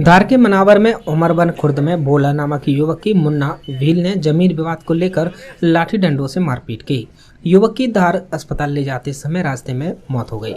धार के मनावर में उमरबन खुर्द में भोला नामक युवक की मुन्ना भील ने जमीन विवाद को लेकर लाठी डंडों से मारपीट की। युवक की धार अस्पताल ले जाते समय रास्ते में मौत हो गई।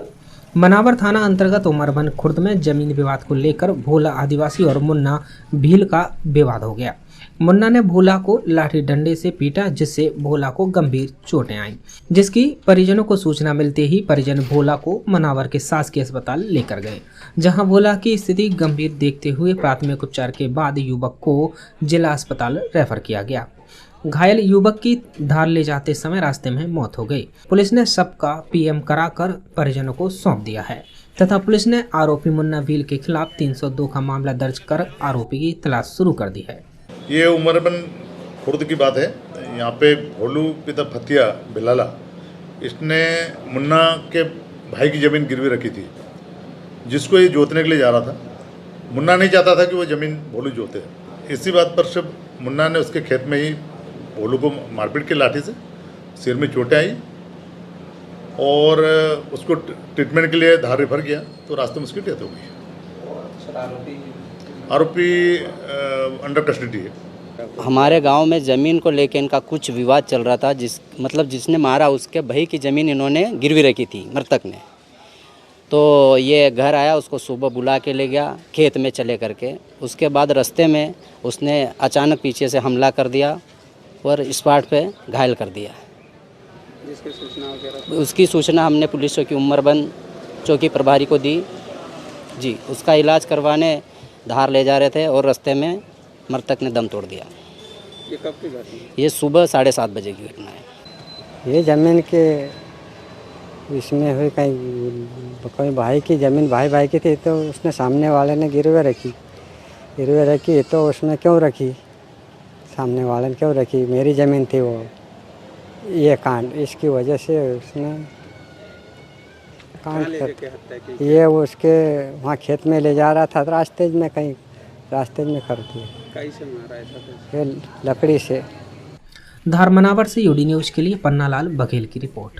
मनावर थाना अंतर्गत उमरबन खुर्द में जमीन विवाद को लेकर भोला आदिवासी और मुन्ना भील का विवाद हो गया। मुन्ना ने भोला को लाठी डंडे से पीटा, जिससे भोला को गंभीर चोटें आईं, जिसकी परिजनों को सूचना मिलते ही परिजन भोला को मनावर के शासकीय अस्पताल लेकर गए, जहां भोला की स्थिति गंभीर देखते हुए प्राथमिक उपचार के बाद युवक को जिला अस्पताल रेफर किया गया। घायल युवक की धार ले जाते समय रास्ते में मौत हो गई। पुलिस ने शव का पीएम कराकर परिजनों को सौंप दिया है तथा पुलिस ने आरोपी मुन्ना भील के खिलाफ 302 का मामला दर्ज कर आरोपी की तलाश शुरू कर दी है। ये उमरबन खुर्द की बात है। यहाँ पे भोलू पिता फतिया बिलाला, इसने मुन्ना के भाई की ज़मीन गिरवी रखी थी, जिसको ये जोतने के लिए जा रहा था। मुन्ना नहीं चाहता था कि वो ज़मीन भोलू जोते। इसी बात पर सिर्फ मुन्ना ने उसके खेत में ही भोलू को मारपीट की लाठी से, सिर में चोटें आई और उसको ट्रीटमेंट के लिए धार रेफर किया तो रास्ते में उसकी डेथ हो गई। आरोपी अंडर कस्टडी है। हमारे गांव में ज़मीन को लेकर इनका कुछ विवाद चल रहा था, जिसने मारा उसके भाई की ज़मीन इन्होंने गिरवी रखी थी मृतक ने। तो ये घर आया, उसको सुबह बुला के ले गया खेत में चले करके। उसके बाद रास्ते में उसने अचानक पीछे से हमला कर दिया और स्पॉट पे घायल कर दिया। उसकी सूचना हमने पुलिस चौकी उमरबन चौकी प्रभारी को दी जी। उसका इलाज करवाने धार ले जा रहे थे और रास्ते में मृतक ने दम तोड़ दिया। ये कब की घटना है? ये सुबह 7:30 बजे की घटना है। ये ज़मीन के इसमें हुई, कहीं भाई की ज़मीन भाई की थी, तो उसने सामने वाले ने गिरवे रखी तो उसमें क्यों रखी, सामने वाले ने क्यों रखी, मेरी ज़मीन थी वो। ये कांड इसकी वजह से उसने कांड कर, ये उसके वहाँ खेत में ले जा रहा था, रास्ते में कर दिया। कैसे मारा ऐसा? ये लकड़ी से। धार मनावर से यूडी न्यूज के लिए पन्नालाल बघेल की रिपोर्ट।